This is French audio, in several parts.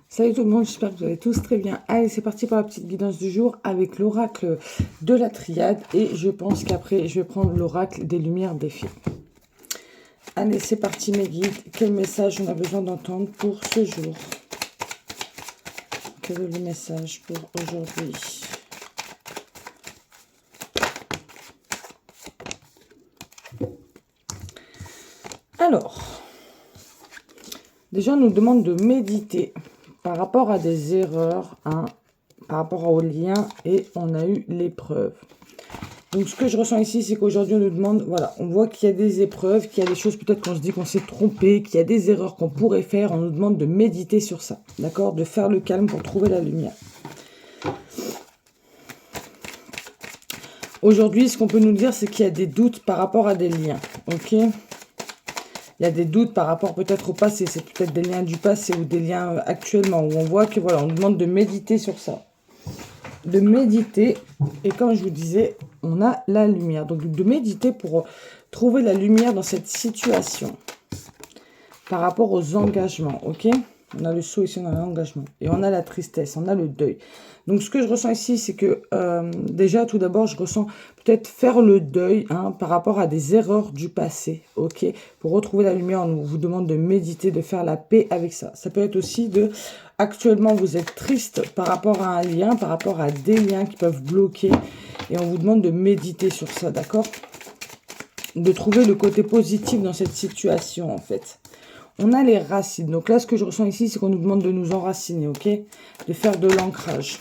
Salut tout le monde, j'espère que vous allez tous très bien. Allez, c'est parti pour la petite guidance du jour avec l'oracle de la triade. Et je pense qu'après, je vais prendre l'oracle des lumières des fées. Allez, c'est parti mes guides. Quel message on a besoin d'entendre pour ce jour? Quel est le message pour aujourd'hui? Alors, déjà on nous demande de méditer par rapport à des erreurs, hein, par rapport aux liens, et on a eu l'épreuve. Donc ce que je ressens ici, c'est qu'aujourd'hui on nous demande, voilà, on voit qu'il y a des épreuves, qu'il y a des choses peut-être qu'on se dit qu'on s'est trompé, qu'il y a des erreurs qu'on pourrait faire, on nous demande de méditer sur ça, d'accord, de faire le calme pour trouver la lumière. Aujourd'hui, ce qu'on peut nous dire, c'est qu'il y a des doutes par rapport à des liens, ok? Il y a des doutes par rapport peut-être au passé, c'est peut-être des liens du passé ou des liens actuellement, où on voit que voilà, on nous demande de méditer sur ça. De méditer, et comme je vous disais, on a la lumière. Donc de méditer pour trouver la lumière dans cette situation. Par rapport aux engagements, ok? On a le saut ici, on a l'engagement. Et on a la tristesse, on a le deuil. Donc, ce que je ressens ici, c'est que déjà, tout d'abord, je ressens peut-être faire le deuil par rapport à des erreurs du passé, ok? Pour retrouver la lumière, on vous demande de méditer, de faire la paix avec ça. Ça peut être aussi actuellement, vous êtes triste par rapport à un lien, par rapport à des liens qui peuvent bloquer. Et on vous demande de méditer sur ça, d'accord? De trouver le côté positif dans cette situation, en fait. On a les racines. Donc là, ce que je ressens ici, c'est qu'on nous demande de nous enraciner, ok? De faire de l'ancrage.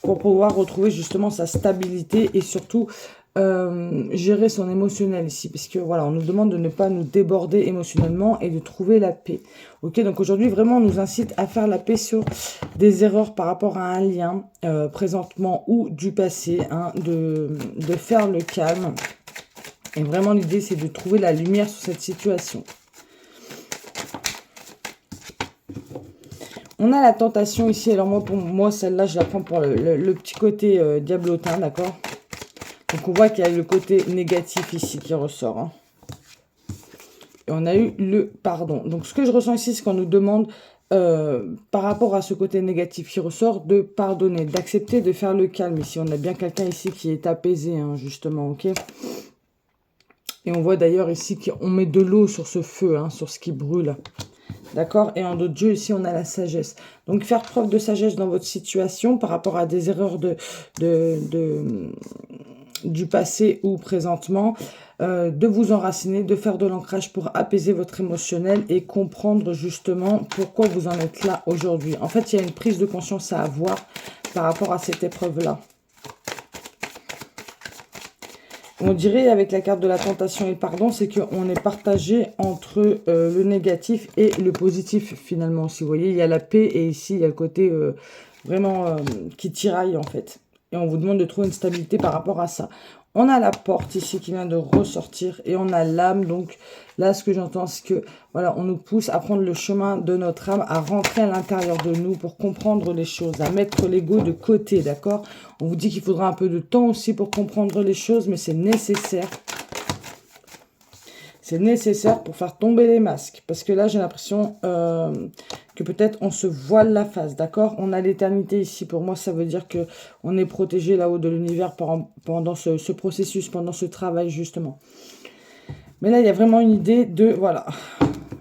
Pour pouvoir retrouver justement sa stabilité et surtout gérer son émotionnel ici. Parce que voilà, on nous demande de ne pas nous déborder émotionnellement et de trouver la paix. Ok, donc aujourd'hui, vraiment, on nous incite à faire la paix sur des erreurs par rapport à un lien présentement ou du passé. De faire le calme. Et vraiment, l'idée, c'est de trouver la lumière sur cette situation. On a la tentation ici. Alors moi, pour moi, celle-là, je la prends pour le petit côté diablotin, d'accord? Donc on voit qu'il y a le côté négatif ici qui ressort. Hein. Et on a eu le pardon. Donc ce que je ressens ici, c'est qu'on nous demande, par rapport à ce côté négatif qui ressort, de pardonner, d'accepter de faire le calme ici. On a bien quelqu'un ici qui est apaisé, hein, justement, ok? Et on voit d'ailleurs ici qu'on met de l'eau sur ce feu, hein, sur ce qui brûle. D'accord? Et en d'autres jeux, ici, on a la sagesse. Donc, faire preuve de sagesse dans votre situation par rapport à des erreurs du passé ou présentement, de vous enraciner, de faire de l'ancrage pour apaiser votre émotionnel et comprendre justement pourquoi vous en êtes là aujourd'hui. En fait, il y a une prise de conscience à avoir par rapport à cette épreuve-là. On dirait avec la carte de la tentation et le pardon, c'est qu'on est partagé entre le négatif et le positif finalement. Si vous voyez, il y a la paix et ici, il y a le côté vraiment qui tiraille en fait. Et on vous demande de trouver une stabilité par rapport à ça. On a la porte ici qui vient de ressortir et on a l'âme. Donc là, ce que j'entends, c'est que voilà, on nous pousse à prendre le chemin de notre âme, à rentrer à l'intérieur de nous pour comprendre les choses, à mettre l'ego de côté, d'accord? On vous dit qu'il faudra un peu de temps aussi pour comprendre les choses, mais c'est nécessaire. C'est nécessaire pour faire tomber les masques. Parce que là, j'ai l'impression que peut-être on se voile la face, d'accord? On a l'éternité ici. Pour moi, ça veut dire que on est protégé là-haut de l'univers pendant ce processus, pendant ce travail, justement. Mais là, il y a vraiment une idée de, voilà,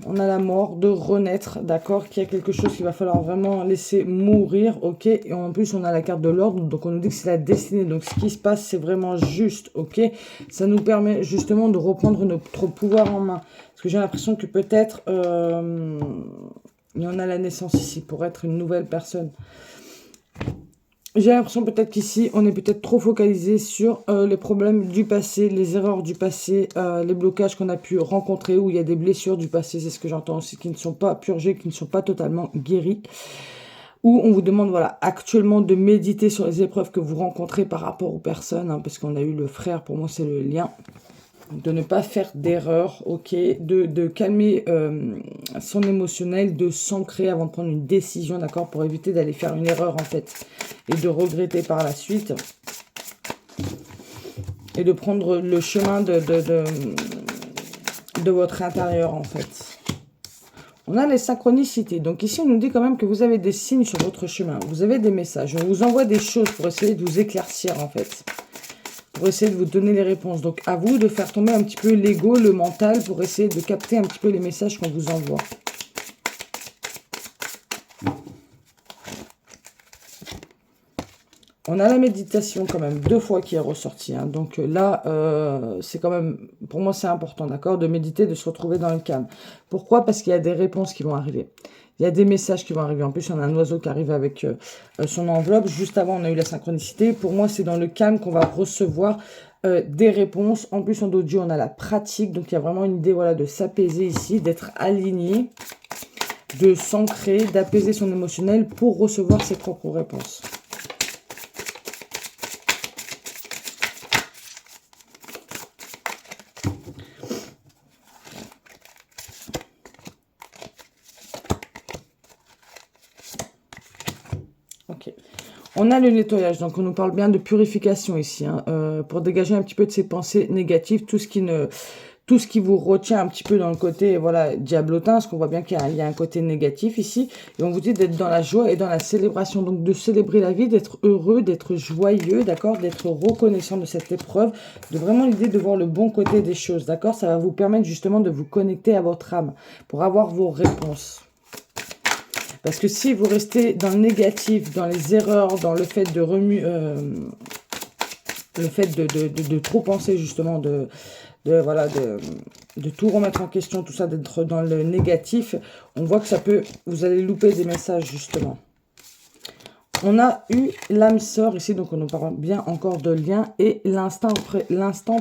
on a la mort, de renaître, d'accord? Qu'il y a quelque chose qu'il va falloir vraiment laisser mourir, ok? Et en plus, on a la carte de l'ordre, donc on nous dit que c'est la destinée. Donc, ce qui se passe, c'est vraiment juste, ok? Ça nous permet justement de reprendre notre pouvoir en main. Parce que j'ai l'impression que peut-être, il y en a la naissance ici pour être une nouvelle personne. J'ai l'impression peut-être qu'ici, on est peut-être trop focalisé sur les problèmes du passé, les erreurs du passé, les blocages qu'on a pu rencontrer, où il y a des blessures du passé, c'est ce que j'entends aussi, qui ne sont pas purgées, qui ne sont pas totalement guéries. Où on vous demande, voilà, actuellement de méditer sur les épreuves que vous rencontrez par rapport aux personnes, hein, parce qu'on a eu le frère, pour moi c'est le lien. De ne pas faire d'erreur, ok, de calmer son émotionnel, de s'ancrer avant de prendre une décision, d'accord, pour éviter d'aller faire une erreur en fait, et de regretter par la suite, et de prendre le chemin de votre intérieur en fait. On a les synchronicités. Donc ici, on nous dit quand même que vous avez des signes sur votre chemin. Vous avez des messages. On vous envoie des choses pour essayer de vous éclaircir, en fait. Pour essayer de vous donner les réponses. Donc, à vous de faire tomber un petit peu l'ego, le mental, pour essayer de capter un petit peu les messages qu'on vous envoie. On a la méditation quand même 2 fois qui est ressortie. Hein. Donc là, c'est quand même, pour moi, c'est important, d'accord, de méditer, de se retrouver dans le calme. Pourquoi? Parce qu'il y a des réponses qui vont arriver. Il y a des messages qui vont arriver. En plus, on a un oiseau qui arrive avec son enveloppe. Juste avant, on a eu la synchronicité. Pour moi, c'est dans le calme qu'on va recevoir des réponses. En plus, en audio, on a la pratique. Donc, il y a vraiment une idée, voilà, de s'apaiser ici, d'être aligné, de s'ancrer, d'apaiser son émotionnel pour recevoir ses propres réponses. Ok. On a le nettoyage, donc on nous parle bien de purification ici, hein, pour dégager un petit peu de ces pensées négatives, tout ce qui vous retient un petit peu dans le côté, voilà, diablotin, parce qu'on voit bien qu'il y a un côté négatif ici, et on vous dit d'être dans la joie et dans la célébration, donc de célébrer la vie, d'être heureux, d'être joyeux, d'accord, d'être reconnaissant de cette épreuve, de vraiment l'idée de voir le bon côté des choses, d'accord, ça va vous permettre justement de vous connecter à votre âme, pour avoir vos réponses. Parce que si vous restez dans le négatif, dans les erreurs, dans le fait de de trop penser justement, de tout remettre en question, tout ça, d'être dans le négatif, on voit que ça peut, vous allez louper des messages justement. On a eu l'âme sœur ici, donc on nous parle bien encore de lien, et l'instant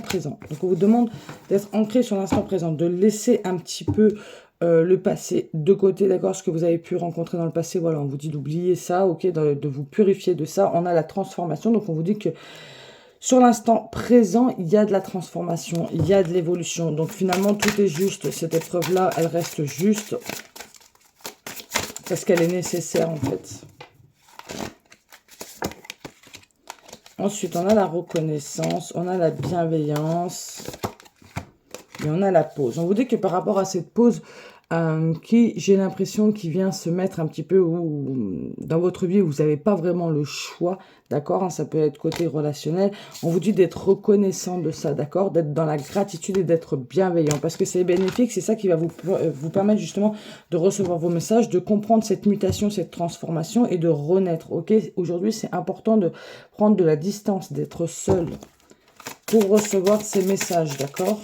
présent. Donc on vous demande d'être ancré sur l'instant présent, de laisser un petit peu le passé de côté, d'accord, ce que vous avez pu rencontrer dans le passé, voilà, on vous dit d'oublier ça, ok, de vous purifier de ça. On a la transformation, donc on vous dit que sur l'instant présent, il y a de la transformation, il y a de l'évolution. Donc finalement, tout est juste. Cette épreuve-là, elle reste juste parce qu'elle est nécessaire en fait. Ensuite, on a la reconnaissance, on a la bienveillance et on a la pause. On vous dit que par rapport à cette pause, qui, j'ai l'impression, qui vient se mettre un petit peu dans votre vie où vous n'avez pas vraiment le choix, d'accord, hein, ça peut être côté relationnel, on vous dit d'être reconnaissant de ça, d'accord, d'être dans la gratitude et d'être bienveillant, parce que c'est bénéfique, c'est ça qui va vous permettre justement de recevoir vos messages, de comprendre cette mutation, cette transformation et de renaître, ok. Aujourd'hui, c'est important de prendre de la distance, d'être seul pour recevoir ces messages, d'accord.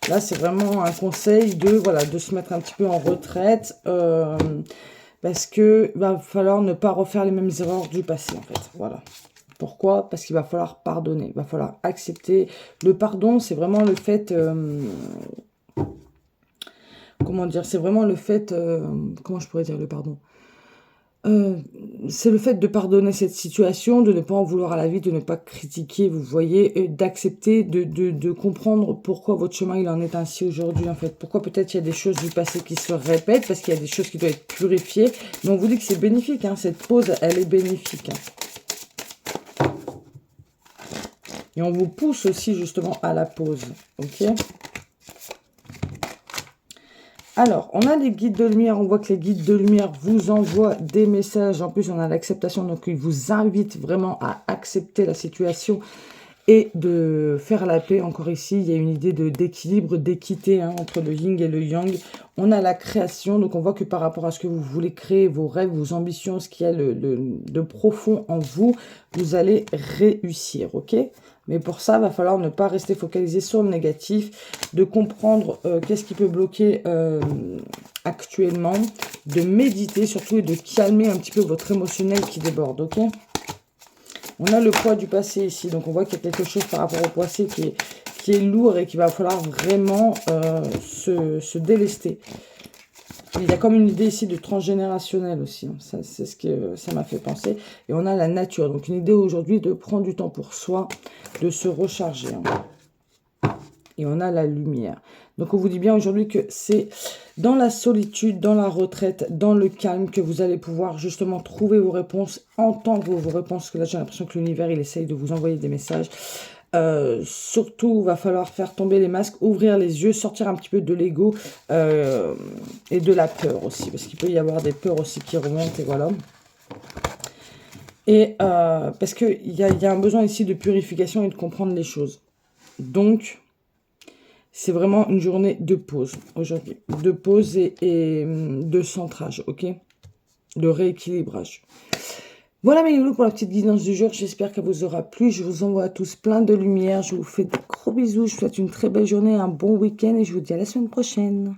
Là, c'est vraiment un conseil de, voilà, de se mettre un petit peu en retraite parce que va falloir ne pas refaire les mêmes erreurs du passé, en fait. Voilà. Pourquoi? Parce qu'il va falloir pardonner, il va falloir accepter. Le pardon, c'est vraiment le fait... comment dire? C'est vraiment le fait... comment je pourrais dire le pardon? C'est le fait de pardonner cette situation, de ne pas en vouloir à la vie, de ne pas critiquer, vous voyez, d'accepter, de comprendre pourquoi votre chemin il en est ainsi aujourd'hui en fait. Pourquoi peut-être il y a des choses du passé qui se répètent, parce qu'il y a des choses qui doivent être purifiées. Mais on vous dit que c'est bénéfique, hein, cette pause, elle est bénéfique. Hein. Et on vous pousse aussi justement à la pause, ok ? Alors, on a les guides de lumière, on voit que les guides de lumière vous envoient des messages. En plus, on a l'acceptation, donc ils vous invitent vraiment à accepter la situation et de faire la paix. Encore ici, il y a une idée d'équilibre, d'équité entre le yin et le yang. On a la création, donc on voit que par rapport à ce que vous voulez créer, vos rêves, vos ambitions, ce qu'il y a de profond en vous, vous allez réussir, ok ? Mais pour ça, il va falloir ne pas rester focalisé sur le négatif, de comprendre qu'est-ce qui peut bloquer actuellement, de méditer surtout et de calmer un petit peu votre émotionnel qui déborde, ok ? On a le poids du passé ici, donc on voit qu'il y a quelque chose par rapport au passé qui est lourd et qu'il va falloir vraiment se délester. Il y a comme une idée ici de transgénérationnel aussi, hein. Ça, c'est ce que ça m'a fait penser. Et on a la nature, donc une idée aujourd'hui de prendre du temps pour soi, de se recharger. Hein. Et on a la lumière. Donc on vous dit bien aujourd'hui que c'est dans la solitude, dans la retraite, dans le calme que vous allez pouvoir justement trouver vos réponses, entendre vos réponses. Parce que là j'ai l'impression que l'univers il essaye de vous envoyer des messages. Surtout, va falloir faire tomber les masques, ouvrir les yeux, sortir un petit peu de l'ego et de la peur aussi. Parce qu'il peut y avoir des peurs aussi qui remontent, et voilà. Et parce qu'il y a un besoin ici de purification et de comprendre les choses. Donc, c'est vraiment une journée de pause aujourd'hui. De pause et de centrage, ok? De rééquilibrage. Voilà mes loulous pour la petite guidance du jour. J'espère qu'elle vous aura plu. Je vous envoie à tous plein de lumière. Je vous fais de gros bisous. Je vous souhaite une très belle journée, un bon week-end et je vous dis à la semaine prochaine.